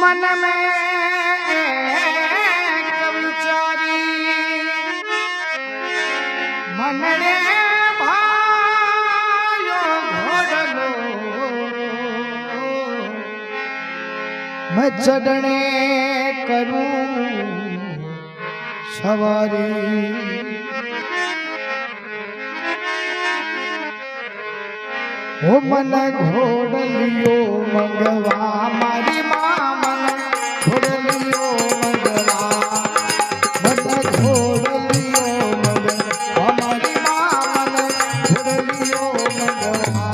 मन में विचारी मन रे भायो घोड़लो मैं चढ़ने करूं सवारी ओ मन घोड़लियो मंगवा मारी मां मन घोड़लियो मंगवा मन घोड़लियो मंगवा मारी मां मन घोड़लियो मंगवा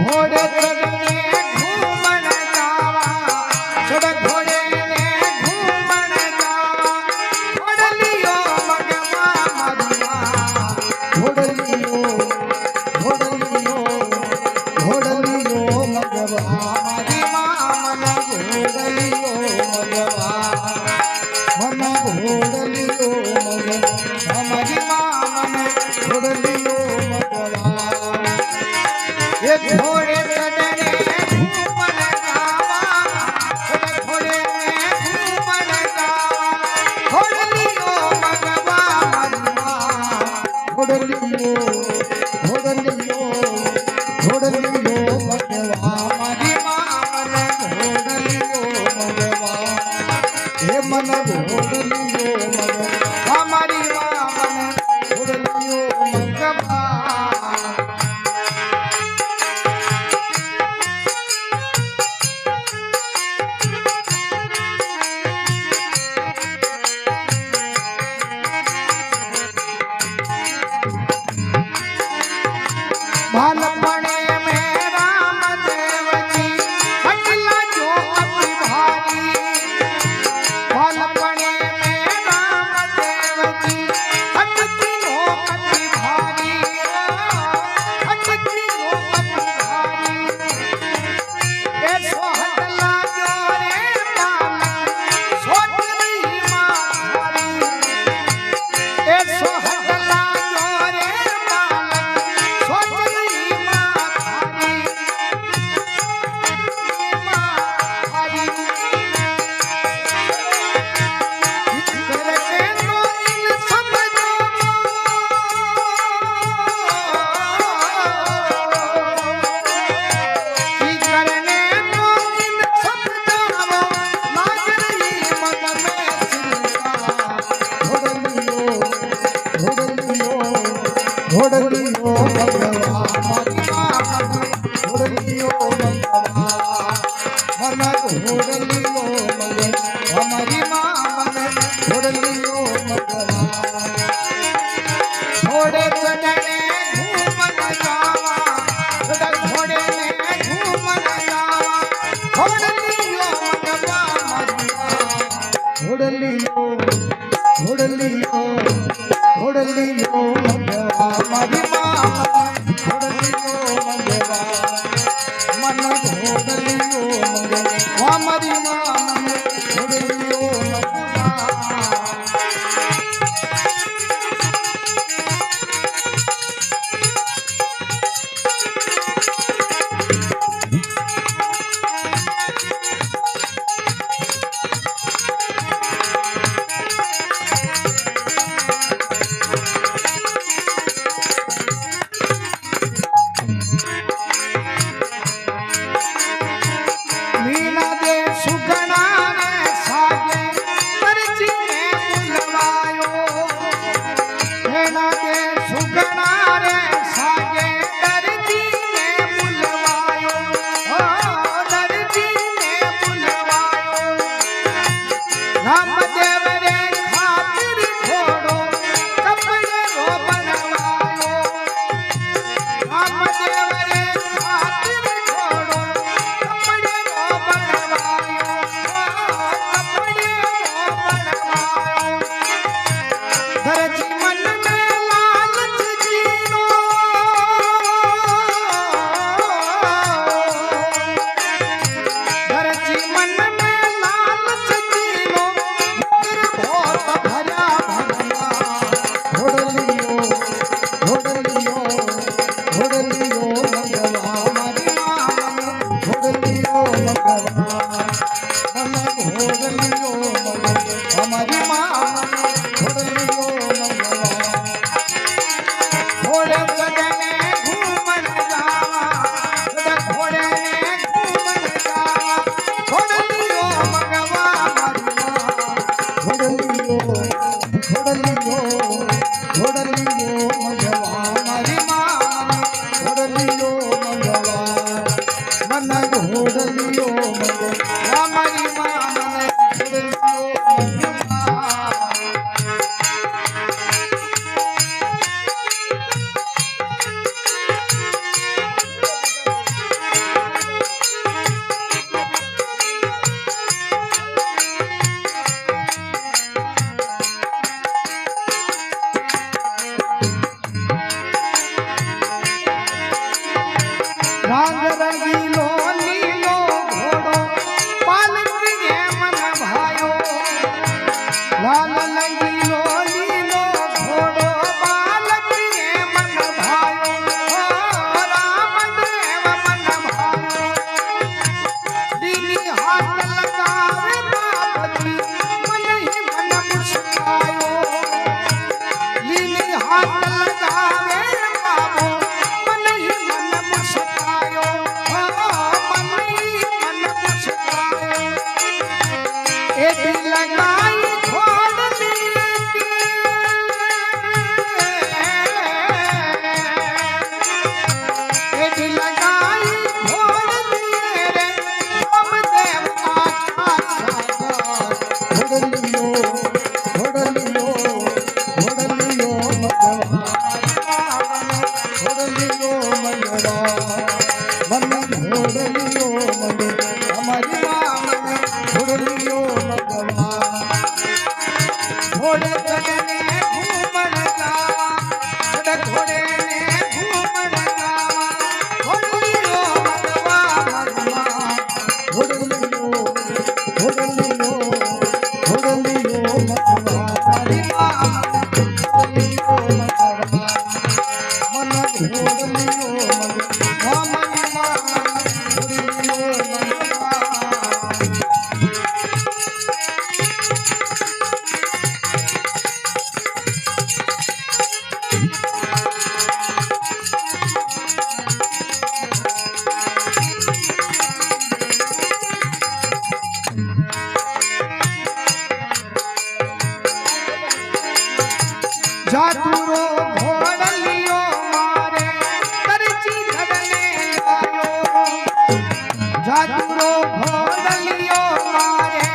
घोड़े चढ़ने घूमन जावा चढ़ घोड़े ने घूमन जावा घोड़लियो मंगवा मारी मां घोड़लियो घोड़लियो मगवा हमारी मन घोड़लियो मगवा मन घोड़लियो मगवा हमारी मन घोड़लियो मगवा ये घोड़े चढ़ने घूमन जावा घोड़े में घूमन जावा घोड़लियो मगवा हमारी घोड़लियो घोड़लियो मगवा मारी मन घोड़लियो मगवा हे मन घोड़लियो मगवा मारी मन घोड़लियो मगवा बालपणे में राम देव जी हटला जो अति भारी बालपणे में राम देव जी हटती नो अति भारी हटती नो अति भारी ऐसो हटला जो रे बालक सोच रही मां थारी ऐसो हटला जो रे बालक सोच घोड़लियो मगवा मारी मन घोड़लियो मगवा मन घोड़लियो मगवा हमारी मन घोड़लियो मगवा घोड़े चढ़ने घूमन जावा घोड़े में घूमन जावा घोड़लियो मगवा मारी घोड़लियो घोड़लियो घोड़लियो मगवा मारी घोड़लियो मगवा मन घोड़लियो मगवा मारी मन घोड़लियो मगवा राग रंगीलो नीलो घोड़ो पालक ये मन भायो लाल रंगीलो नीलो घोड़ो पालक ये मन भायो राम देव मन भायो दीनी हाथ लगावे बाबती मन ही मन मुस्कायो लीली हाथ लगावे बाबो मन ही मन मुस्कायो मन ही मन मुस्कायो एडी लगाई छोड़ दी एडी लगाई छोड़ दी रे हम देव आशा घोड़लियो घोड़लियो घोड़लियो मगवा घोड़लियो मगवा मन घोड़लियो मग हमारी मन घोड़लियो मगवा घोड़े चढ़ने घूमन गावा घोड़े ने घूमन गावा घोड़ियो मगवा मगवा घोड़लियो घोड़लियो घोड़लियो मगवा हमारी घोड़लियो मगवा मन घोड़लियो मग हमारी मां घोड़लियो मगवा जादूरो घोड़लियो मारे करची धरने आयो जादूरो घोड़लियो मारे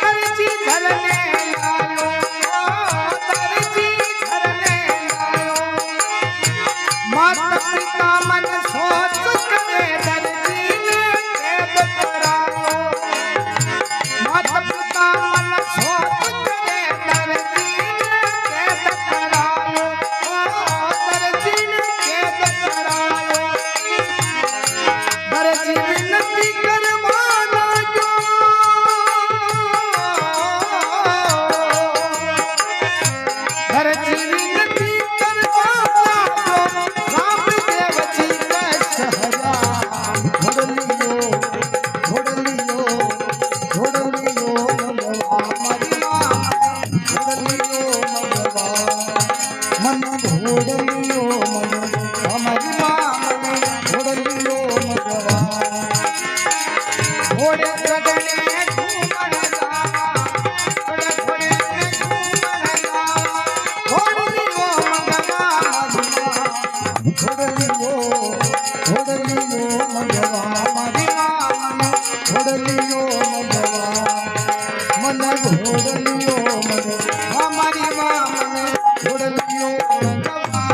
करची धरने आयो करची धरने आयो माता पिता मन सोच करे दर्जी ने कैद करायो माता पिता मन सोच करे दर्जी ने कैद करायो दर्जी ने कैद करायो दर्जी विनती करवाना जो दर्जी विनती करवाना जो रामदेव जी का शहरा घोड़लियो घोड़लियो घोड़लियो मगवा हमारी घोड़लियो मगवा मन घोड़लियो मग हमारी घोड़लियो मगवा घोड़े चढ़ने घूमन गावा घोड़े ने घूमन गावा घोड़ियो मगवा मगवा घोड़लियो घोड़लियो मगवा हमारी घोड़लियो मगवा मन घोड़लियो मग हमारी मां घोड़लियो मगवा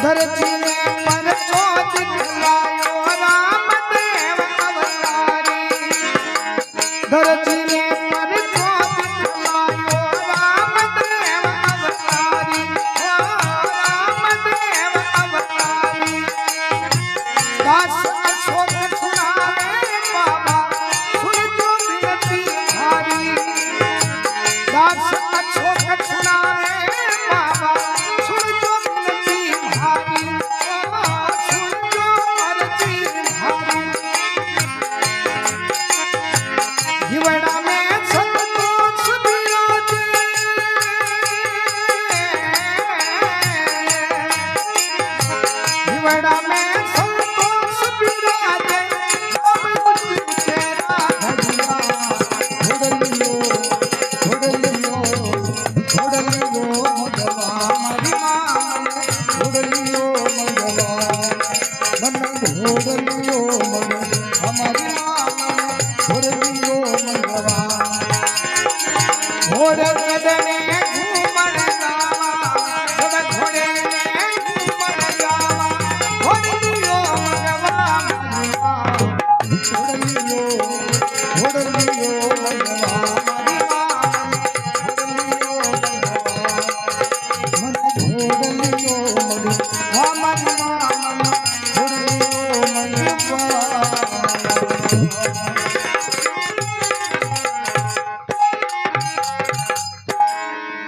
धरती ने परचो दिखलायो राम देव अवतारी धरती ने परचो दिखलायो राम देव अवतारी राम देव अवतारी दास अशोक सुनावे बाबा सुन जो विनती हारी दास अशोक सुनावे बाबा सुन जो विनती हारी सुन जो अर्जी हारी हिवड़ा में संतोष विराजे हिवड़ा में संतोष विराजे अब कुछ तेरा घड़िया घोड़लियो घोड़लियो घोड़लियो मगवा हमारी घोड़लियो मगवा मन घोड़लियो मग हमारी घोड़लियो मगवा घोड़े चढ़ने घूमन गावा घोड़े ने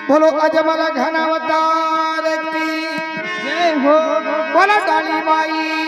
બોલો અજમલ ઘન અવતાર કી જય હો. બોલો કાળી માઈ